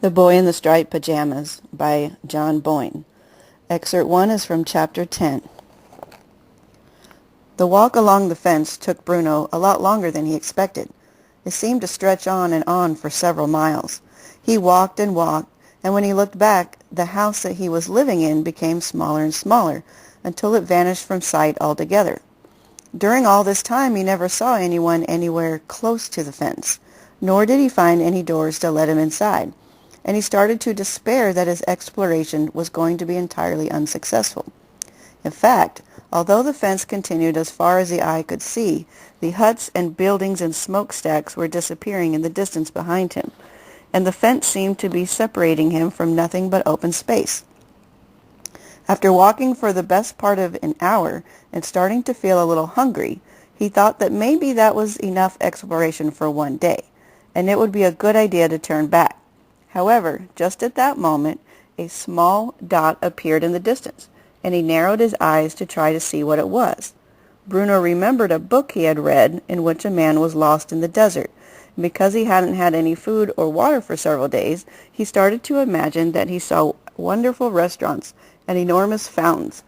The Boy in the Striped Pajamas by John Boyne. Excerpt 1 is from Chapter 10. The walk along the fence took Bruno a lot longer than he expected. It seemed to stretch on and on for several miles. He walked and walked, and when he looked back, the house that he was living in became smaller and smaller, until it vanished from sight altogether. During all this time he never saw anyone anywhere close to the fence, nor did he find any doors to let him inside, and he started to despair that his exploration was going to be entirely unsuccessful. In fact, although the fence continued as far as the eye could see, the huts and buildings and smokestacks were disappearing in the distance behind him, and the fence seemed to be separating him from nothing but open space. After walking for the best part of an hour and starting to feel a little hungry, he thought that maybe that was enough exploration for one day, and it would be a good idea to turn back. However, just at that moment, a small dot appeared in the distance, and he narrowed his eyes to try to see what it was. Bruno remembered a book he had read in which a man was lost in the desert, and because he hadn't had any food or water for several days, he started to imagine that he saw wonderful restaurants and enormous fountains.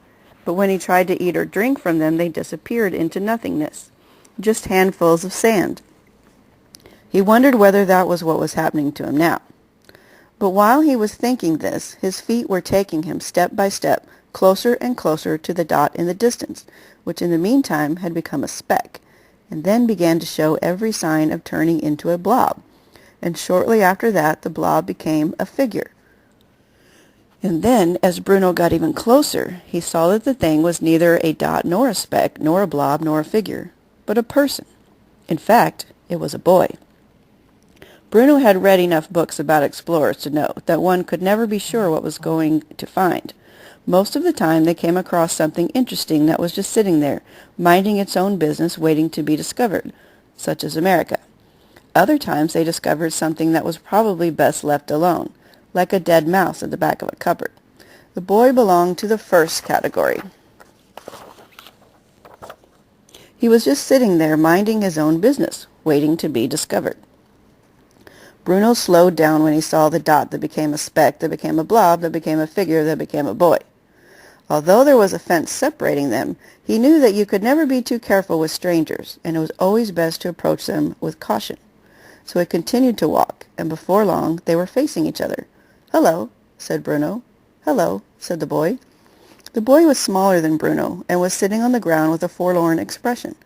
But when he tried to eat or drink from them, they disappeared into nothingness, just handfuls of sand. He wondered whether that was what was happening to him now. But while he was thinking this, his feet were taking him step by step closer and closer to the dot in the distance, which in the meantime had become a speck, and then began to show every sign of turning into a blob. And shortly after that the blob became a figure. And then, as Bruno got even closer, he saw that the thing was neither a dot nor a speck, nor a blob nor a figure, but a person. In fact, it was a boy. Bruno had read enough books about explorers to know that one could never be sure what was going to find. Most of the time they came across something interesting that was just sitting there, minding its own business, waiting to be discovered, such as America. Other times they discovered something that was probably best left alone, like a dead mouse at the back of a cupboard. The boy belonged to the first category. He was just sitting there, minding his own business, waiting to be discovered. Bruno slowed down when he saw the dot that became a speck, that became a blob, that became a figure, that became a boy. Although there was a fence separating them, he knew that you could never be too careful with strangers, and it was always best to approach them with caution. So he continued to walk, and before long they were facing each other. "Hello," said Bruno. "Hello," said the boy. The boy was smaller than Bruno, and was sitting on the ground with a forlorn expression.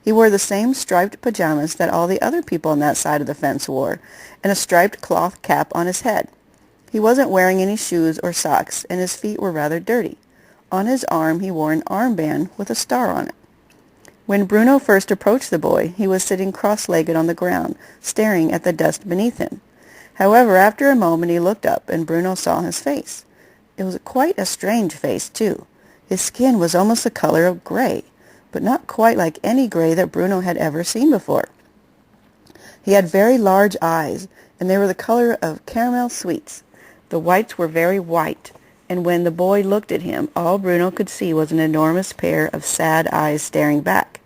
He wore the same striped pajamas that all the other people on that side of the fence wore, and a striped cloth cap on his head. He wasn't wearing any shoes or socks, and his feet were rather dirty. On his arm he wore an armband with a star on it. When Bruno first approached the boy, he was sitting cross-legged on the ground, staring at the dust beneath him. However, after a moment he looked up, and Bruno saw his face. It was quite a strange face, too. His skin was almost the color of gray, but not quite like any gray that Bruno had ever seen before. He had very large eyes, and they were the color of caramel sweets. The whites were very white, and when the boy looked at him, all Bruno could see was an enormous pair of sad eyes staring back.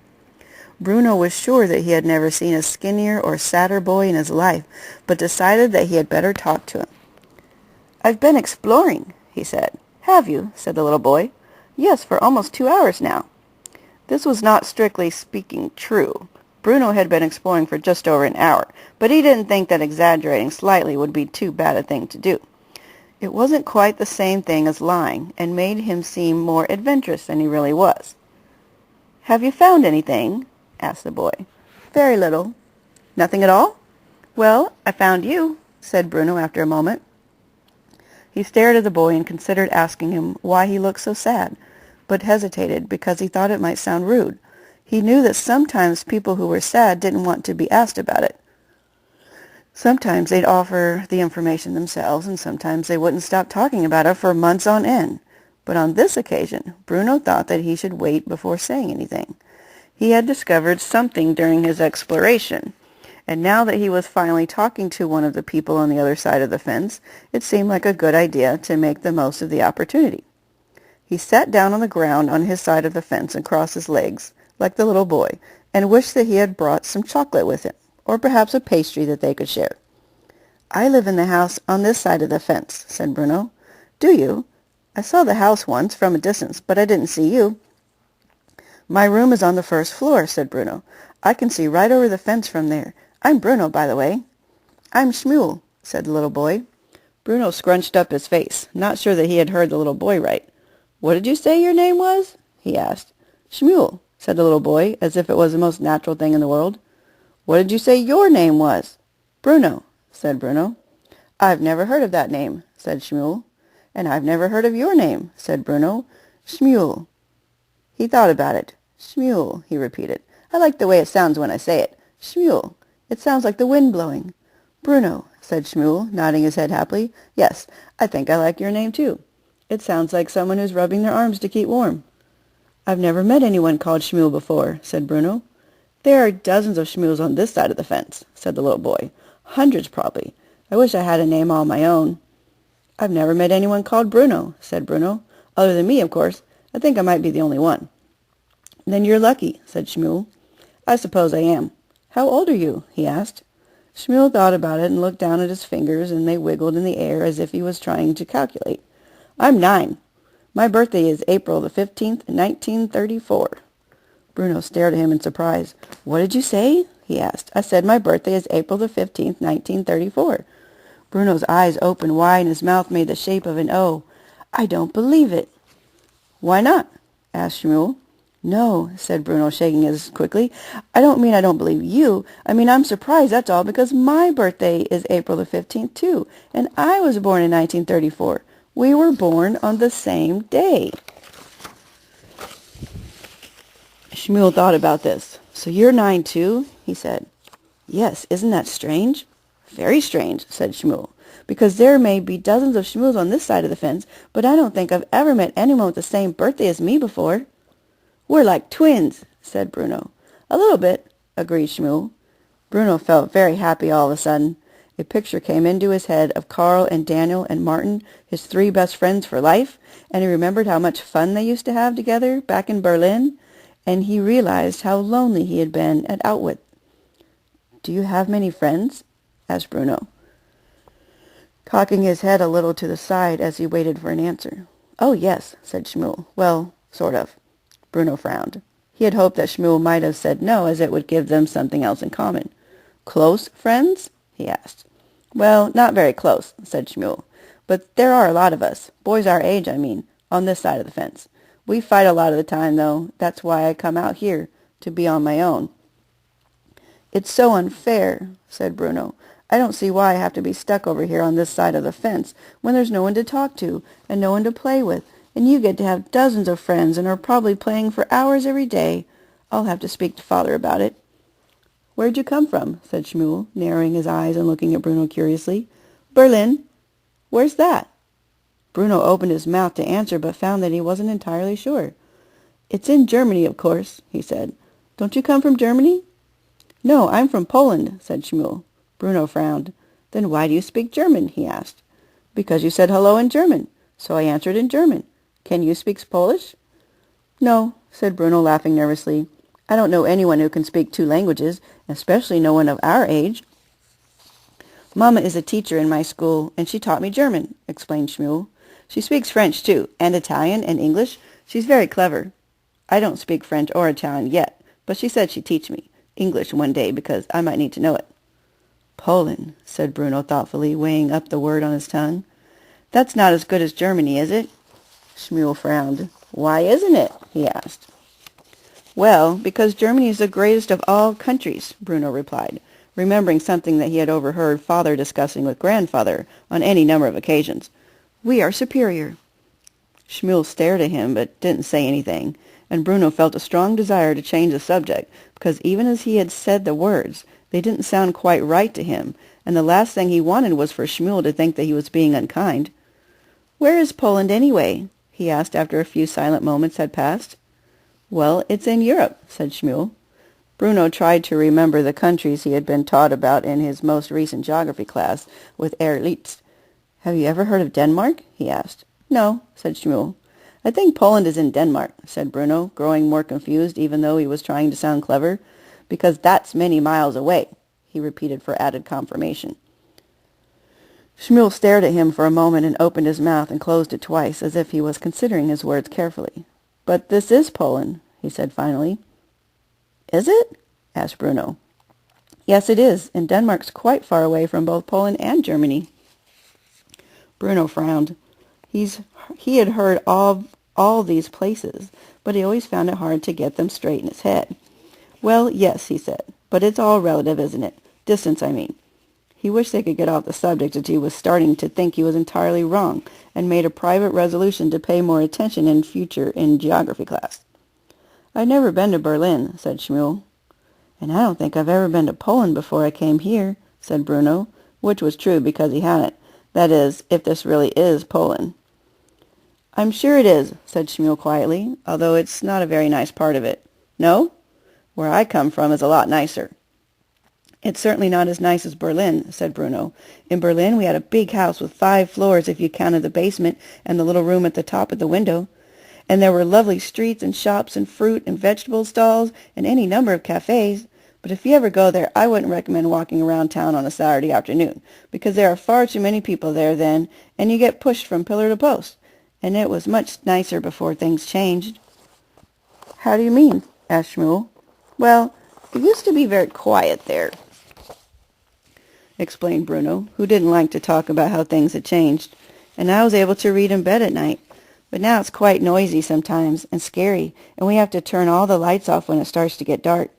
Bruno was sure that he had never seen a skinnier or sadder boy in his life, but decided that he had better talk to him. "I've been exploring," he said. "Have you?" said the little boy. "Yes, for almost 2 hours now." This was not strictly speaking true. Bruno had been exploring for just over an hour, but he didn't think that exaggerating slightly would be too bad a thing to do. It wasn't quite the same thing as lying, and made him seem more adventurous than he really was. "Have you found anything?" asked the boy. "Very little." "Nothing at all?" "Well, I found you," said Bruno after a moment. He stared at the boy and considered asking him why he looked so sad, but hesitated because he thought it might sound rude. He knew that sometimes people who were sad didn't want to be asked about it. Sometimes they'd offer the information themselves, and sometimes they wouldn't stop talking about it for months on end. But on this occasion, Bruno thought that he should wait before saying anything. He had discovered something during his exploration, and now that he was finally talking to one of the people on the other side of the fence, it seemed like a good idea to make the most of the opportunity. He sat down on the ground on his side of the fence and crossed his legs, like the little boy, and wished that he had brought some chocolate with him, or perhaps a pastry that they could share. I live in the house on this side of the fence, said Bruno. Do you? I saw the house once from a distance, but I didn't see you. My room is on the first floor, said Bruno. I can see right over the fence from there. I'm Bruno, by the way. I'm Shmuel, said the little boy. Bruno scrunched up his face, not sure that he had heard the little boy right. What did you say your name was? He asked. Shmuel, said the little boy, as if it was the most natural thing in the world. What did you say your name was? Bruno, said Bruno. I've never heard of that name, said Shmuel. And I've never heard of your name, said Bruno. Shmuel. He thought about it. Shmuel, he repeated. I like the way it sounds when I say it. Shmuel. It sounds like the wind blowing. Bruno, said Shmuel, nodding his head happily. Yes, I think I like your name too. It sounds like someone who's rubbing their arms to keep warm. I've never met anyone called Shmuel before, said Bruno. There are dozens of Shmuels on this side of the fence, said the little boy. Hundreds, probably. I wish I had a name all my own. I've never met anyone called Bruno, said Bruno. Other than me, of course. I think I might be the only one. Then you're lucky, said Shmuel. I suppose I am. How old are you? He asked. Shmuel thought about it and looked down at his fingers, and they wiggled in the air as if he was trying to calculate. I'm 9. My birthday is April the 15th, 1934. Bruno stared at him in surprise. What did you say? He asked. I said my birthday is April the 15th, 1934. Bruno's eyes opened wide and his mouth made the shape of an O. I don't believe it. Why not? Asked Shmuel. No, said Bruno, shaking his quickly. I don't mean I don't believe you. I mean I'm surprised, that's all, because my birthday is April the 15th, too, and I was born in 1934. We were born on the same day. Shmuel thought about this. So you're 9, too? He said. Yes, isn't that strange? Very strange, said Shmuel, because there may be dozens of Shmuels on this side of the fence, but I don't think I've ever met anyone with the same birthday as me before. We're like twins, said Bruno. A little bit, agreed Shmuel. Bruno felt very happy all of a sudden. A picture came into his head of Carl and Daniel and Martin, his 3 best friends for life, and he remembered how much fun they used to have together back in Berlin, and he realized how lonely he had been at Outwit. Do you have many friends? Asked Bruno, cocking his head a little to the side as he waited for an answer. Oh, yes, said Shmuel. Well, sort of. Bruno frowned. He had hoped that Shmuel might have said no, as it would give them something else in common. Close friends? He asked. Well, not very close, said Shmuel. But there are a lot of us, boys our age, I mean, on this side of the fence. We fight a lot of the time, though. That's why I come out here, to be on my own. It's so unfair, said Bruno. I don't see why I have to be stuck over here on this side of the fence when there's no one to talk to and no one to play with, and you get to have dozens of friends and are probably playing for hours every day. I'll have to speak to Father about it. Where'd you come from? Said Shmuel, narrowing his eyes and looking at Bruno curiously. Berlin. Where's that? Bruno opened his mouth to answer, but found that he wasn't entirely sure. It's in Germany, of course, he said. Don't you come from Germany? No, I'm from Poland, said Shmuel. Bruno frowned. Then why do you speak German? He asked. Because you said hello in German, so I answered in German. Can you speak Polish? No, said Bruno, laughing nervously. I don't know anyone who can speak 2 languages, especially no one of our age. Mama is a teacher in my school, and she taught me German, explained Shmuel. She speaks French, too, and Italian and English. She's very clever. I don't speak French or Italian yet, but she said she'd teach me English one day because I might need to know it. Poland, said Bruno thoughtfully, weighing up the word on his tongue. That's not as good as Germany, is it? Shmuel frowned. Why isn't it? He asked. Well, because Germany is the greatest of all countries, Bruno replied, remembering something that he had overheard Father discussing with Grandfather on any number of occasions. We are superior. Shmuel stared at him but didn't say anything, and Bruno felt a strong desire to change the subject, because even as he had said the words, they didn't sound quite right to him, and the last thing he wanted was for Shmuel to think that he was being unkind. Where is Poland, anyway? He asked after a few silent moments had passed. Well, it's in Europe, said Shmuel. Bruno tried to remember the countries he had been taught about in his most recent geography class with Herr Leitz. Have you ever heard of Denmark? He asked. No, said Shmuel. I think Poland is in Denmark, said Bruno, growing more confused even though he was trying to sound clever. Because that's many miles away, he repeated for added confirmation. Shmuel stared at him for a moment and opened his mouth and closed it twice, as if he was considering his words carefully. "But this is Poland," he said finally. "Is it?" asked Bruno. "Yes, it is, and Denmark's quite far away from both Poland and Germany." Bruno frowned. He had heard all these places, but he always found it hard to get them straight in his head. "Well, yes," he said, "but it's all relative, isn't it? Distance, I mean." He wished they could get off the subject, as he was starting to think he was entirely wrong, and made a private resolution to pay more attention in future in geography class. "I've never been to Berlin," said Shmuel. "And I don't think I've ever been to Poland before I came here," said Bruno, which was true because he hadn't. That is, if this really is Poland. "I'm sure it is," said Shmuel quietly, "although it's not a very nice part of it." "No? Where I come from is a lot nicer." "It's certainly not as nice as Berlin," said Bruno. "In Berlin we had a big house with 5 floors if you counted the basement and the little room at the top at the window. And there were lovely streets and shops and fruit and vegetable stalls and any number of cafes. But if you ever go there, I wouldn't recommend walking around town on a Saturday afternoon, because there are far too many people there then, and you get pushed from pillar to post. And it was much nicer before things changed." "How do you mean?" asked Shmuel. "Well, it used to be very quiet there," explained Bruno, who didn't like to talk about how things had changed, "and I was able to read in bed at night. But now it's quite noisy sometimes, and scary, and we have to turn all the lights off when it starts to get dark."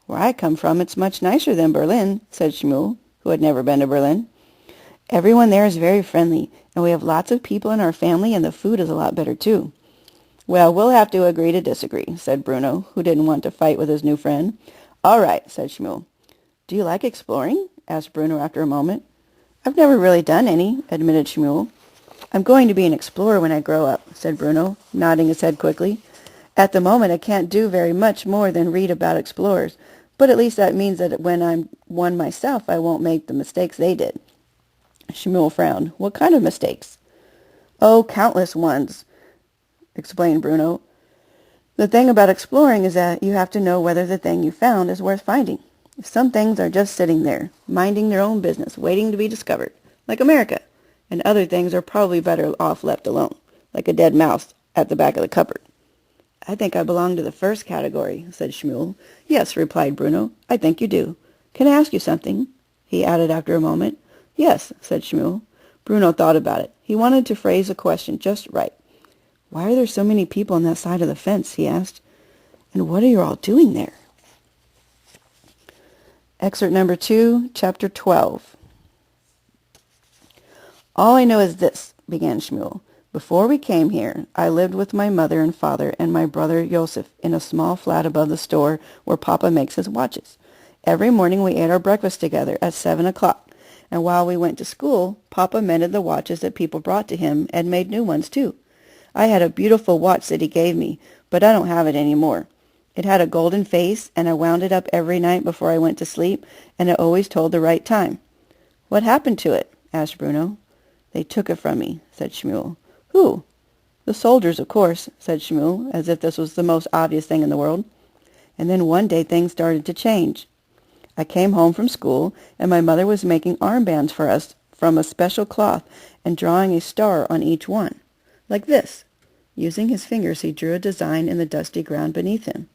"Where I come from, it's much nicer than Berlin," said Shmuel, who had never been to Berlin. "Everyone there is very friendly, and we have lots of people in our family, and the food is a lot better, too." "Well, we'll have to agree to disagree," said Bruno, who didn't want to fight with his new friend. "All right," said Shmuel. "Do you like exploring?" asked Bruno after a moment. "I've never really done any," admitted Shmuel. "I'm going to be an explorer when I grow up," said Bruno, nodding his head quickly. "At the moment I can't do very much more than read about explorers, but at least that means that when I'm one myself I won't make the mistakes they did." Shmuel frowned. "What kind of mistakes?" "Oh, countless ones," explained Bruno. "The thing about exploring is that you have to know whether the thing you found is worth finding. Some things are just sitting there, minding their own business, waiting to be discovered, like America. And other things are probably better off left alone, like a dead mouse at the back of the cupboard." "I think I belong to the first category," said Shmuel. "Yes," replied Bruno, "I think you do. Can I ask you something?" he added after a moment. "Yes," said Shmuel. Bruno thought about it. He wanted to phrase the question just right. "Why are there so many people on that side of the fence?" he asked. "And what are you all doing there?" Excerpt number 2, Chapter 12. "All I know is this," began Shmuel. "Before we came here, I lived with my mother and father and my brother Yosef in a small flat above the store where Papa makes his watches. Every morning we ate our breakfast together at 7 o'clock, and while we went to school, Papa mended the watches that people brought to him and made new ones, too. I had a beautiful watch that he gave me, but I don't have it any more. It had a golden face, and I wound it up every night before I went to sleep, and it always told the right time." "What happened to it?" asked Bruno. "They took it from me," said Shmuel. "Who?" "The soldiers, of course," said Shmuel, as if this was the most obvious thing in the world. "And then one day things started to change. I came home from school, and my mother was making armbands for us from a special cloth and drawing a star on each one. Like this." Using his fingers, he drew a design in the dusty ground beneath him.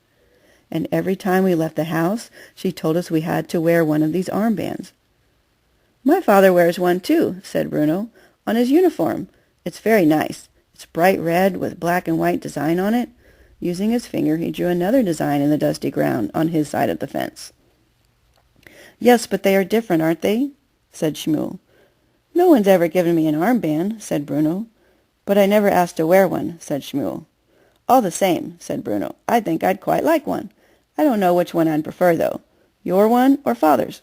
"And every time we left the house, she told us we had to wear one of these armbands." "My father wears one, too," said Bruno, "on his uniform. It's very nice. It's bright red with black and white design on it." Using his finger, he drew another design in the dusty ground on his side of the fence. "Yes, but they are different, aren't they?" said Shmuel. "No one's ever given me an armband," said Bruno. "But I never asked to wear one," said Shmuel. "All the same," said Bruno, "I think I'd quite like one. I don't know which one I'd prefer, though. Your one or Father's?"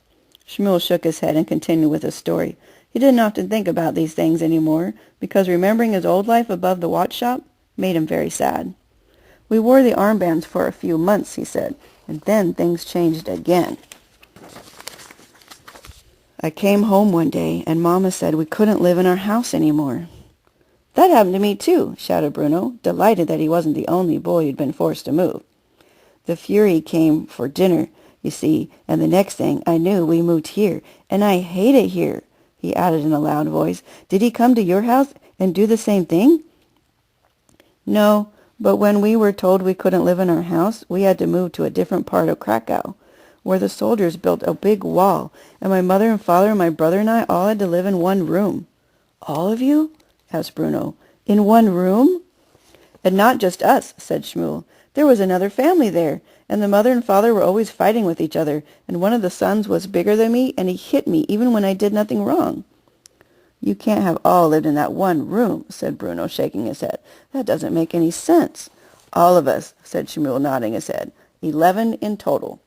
Shmuel shook his head and continued with his story. He didn't often think about these things any more, because remembering his old life above the watch shop made him very sad. "We wore the armbands for a few months," he said, "and then things changed again. I came home one day, and Mama said we couldn't live in our house any more." "That happened to me, too," shouted Bruno, delighted that he wasn't the only boy who'd been forced to move. "The Fury came for dinner, you see, and the next thing I knew we moved here, and I hate it here. he added in a loud voice. "Did he come to your house and do the same thing?" "No, but when we were told we couldn't live in our house, we had to move to a different part of Krakow, where the soldiers built a big wall, and my mother and father and my brother and I all had to live in one room." "All of you?" asked Bruno. "In one room?" "And not just us," said Shmuel. "There was another family there, and the mother and father were always fighting with each other, and one of the sons was bigger than me, and he hit me even when I did nothing wrong." "You can't have all lived in that one room," said Bruno, shaking his head. "That doesn't make any sense." "All of us," said Shmuel, nodding his head. 11 in total."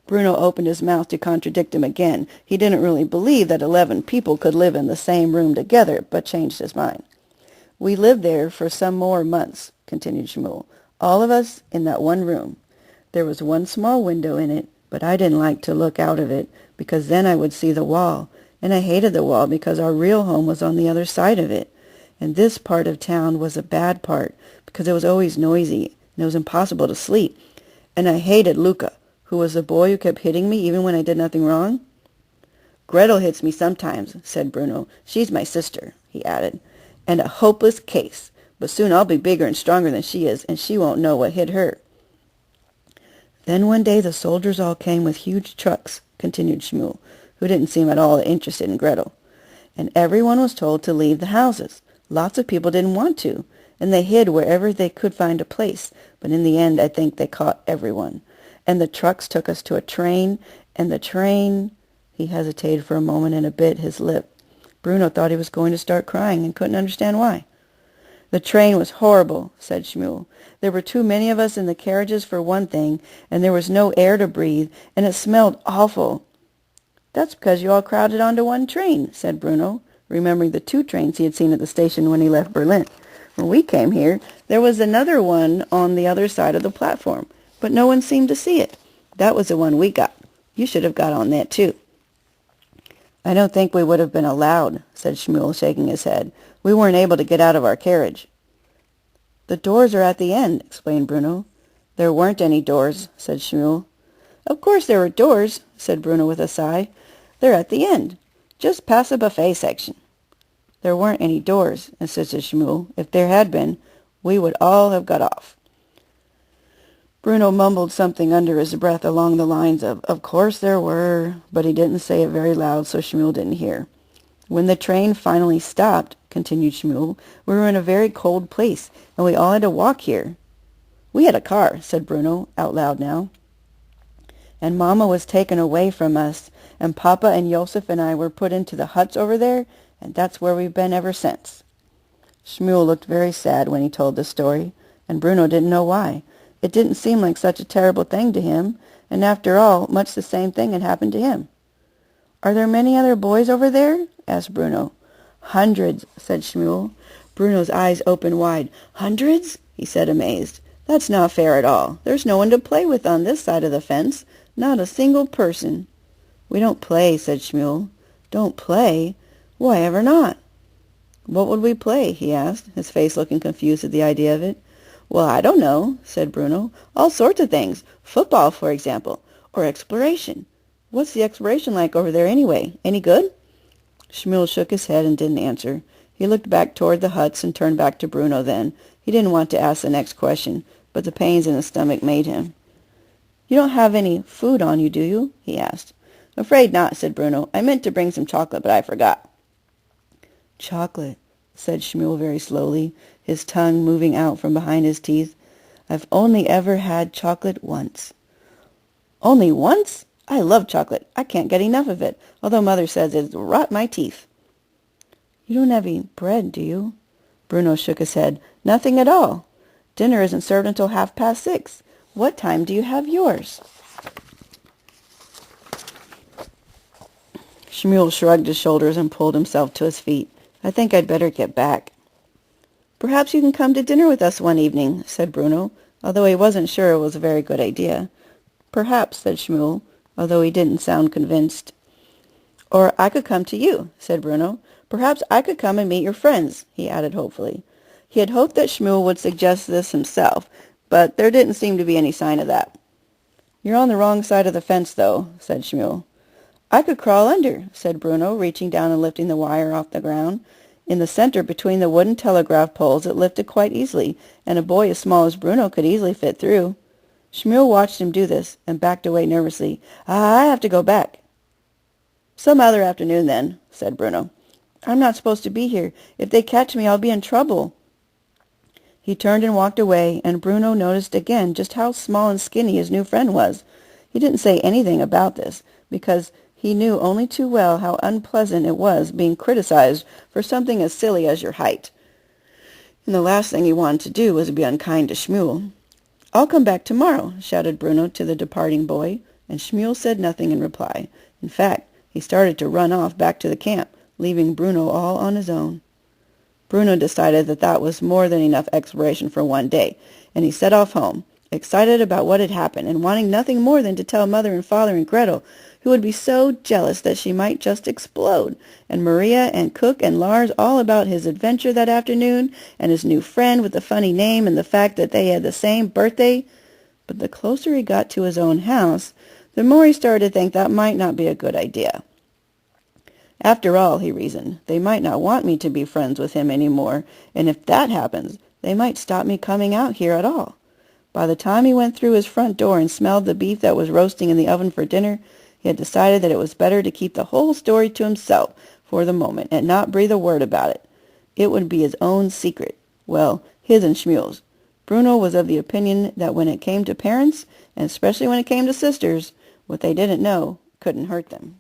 Bruno opened his mouth to contradict him again. He didn't really believe that 11 people could live in the same room together, but changed his mind. "We lived there for some more months," continued Shmuel, "all of us in that one room. There was one small window in it, but I didn't like to look out of it, because then I would see the wall, and I hated the wall because our real home was on the other side of it. And this part of town was a bad part, because it was always noisy, and it was impossible to sleep. And I hated Luca, who was the boy who kept hitting me even when I did nothing wrong." "Gretel hits me sometimes," said Bruno. "She's my sister," he added, "and a hopeless case. But soon I'll be bigger and stronger than she is, and she won't know what hit her." "Then one day the soldiers all came with huge trucks," continued Shmuel, who didn't seem at all interested in Gretel. "And everyone was told to leave the houses. Lots of people didn't want to, and they hid wherever they could find a place, but in the end I think they caught everyone. And the trucks took us to a train, and the train—" He hesitated for a moment and bit his lip. Bruno thought he was going to start crying and couldn't understand why. "The train was horrible," said Shmuel. "There were too many of us in the carriages for one thing, and there was no air to breathe, and it smelled awful." "That's because you all crowded onto one train," said Bruno, remembering the 2 trains he had seen at the station when he left Berlin. "When we came here, there was another one on the other side of the platform, but no one seemed to see it. That was the one we got. You should have got on that, too." "I don't think we would have been allowed," said Shmuel, shaking his head. "We weren't able to get out of our carriage." "The doors are at the end," explained Bruno. "There weren't any doors," said Shmuel. "Of course there were doors," said Bruno with a sigh. "They're at the end, just past the buffet section." "There weren't any doors," insisted Shmuel. "If there had been, we would all have got off." Bruno mumbled something under his breath along the lines of course there were, but he didn't say it very loud so Shmuel didn't hear. "When the train finally stopped," continued Shmuel, "we were in a very cold place, and we all had to walk here." "We had a car," said Bruno, out loud now. "And Mama was taken away from us, and Papa and Joseph and I were put into the huts over there, and that's where we've been ever since." Shmuel looked very sad when he told the story, and Bruno didn't know why. It didn't seem like such a terrible thing to him, and after all, much the same thing had happened to him. "Are there many other boys over there?" asked Bruno. "Hundreds," said Shmuel. Bruno's eyes opened wide. "Hundreds?" he said, amazed. "That's not fair at all. There's no one to play with on this side of the fence. Not a single person." "We don't play," said Shmuel. "Don't play? Why ever not?" "What would we play?" he asked, his face looking confused at the idea of it. "Well, I don't know," said Bruno. "All sorts of things. Football, for example. Or exploration. What's the exploration like over there anyway? Any good?" Shmuel shook his head and didn't answer. He looked back toward the huts and turned back to Bruno then. He didn't want to ask the next question, but the pains in his stomach made him. "You don't have any food on you, do you?" he asked. "Afraid not," said Bruno. "I meant to bring some chocolate, but I forgot." "Chocolate," said Shmuel very slowly, his tongue moving out from behind his teeth. "I've only ever had chocolate once." "Only once? I love chocolate. I can't get enough of it, although Mother says it'll rot my teeth." "You don't have any bread, do you?" Bruno shook his head. "Nothing at all. Dinner isn't served until 6:30. What time do you have yours?" Shmuel shrugged his shoulders and pulled himself to his feet. "I think I'd better get back." "Perhaps you can come to dinner with us one evening," said Bruno, although he wasn't sure it was a very good idea. "Perhaps," said Shmuel, although he didn't sound convinced. "Or I could come to you," said Bruno. "Perhaps I could come and meet your friends," he added hopefully. He had hoped that Shmuel would suggest this himself, but there didn't seem to be any sign of that. "You're on the wrong side of the fence, though," said Shmuel. I could crawl under, said Bruno, reaching down and lifting the wire off the ground. In the center, between the wooden telegraph poles, it lifted quite easily, and a boy as small as Bruno could easily fit through. Shmuel watched him do this and backed away nervously. I have to go back. Some other afternoon, then, said Bruno. I'm not supposed to be here. If they catch me, I'll be in trouble. He turned and walked away, and Bruno noticed again just how small and skinny his new friend was. He didn't say anything about this, because he knew only too well how unpleasant it was being criticized for something as silly as your height. And the last thing he wanted to do was be unkind to Shmuel. I'll come back tomorrow, shouted Bruno to the departing boy, and Shmuel said nothing in reply. In fact, he started to run off back to the camp, leaving Bruno all on his own. Bruno decided that that was more than enough exploration for one day, and he set off home, excited about what had happened and wanting nothing more than to tell Mother and Father and Gretel, who would be so jealous that she might just explode, and Maria and Cook and Lars all about his adventure that afternoon and his new friend with the funny name and the fact that they had the same birthday. But the closer he got to his own house, the more he started to think that might not be a good idea. After all, he reasoned, they might not want me to be friends with him any more, and if that happens, they might stop me coming out here at all. By the time he went through his front door and smelled the beef that was roasting in the oven for dinner, he had decided that it was better to keep the whole story to himself for the moment and not breathe a word about it. It would be his own secret. Well, his and Shmuel's. Bruno was of the opinion that when it came to parents, and especially when it came to sisters, what they didn't know couldn't hurt them.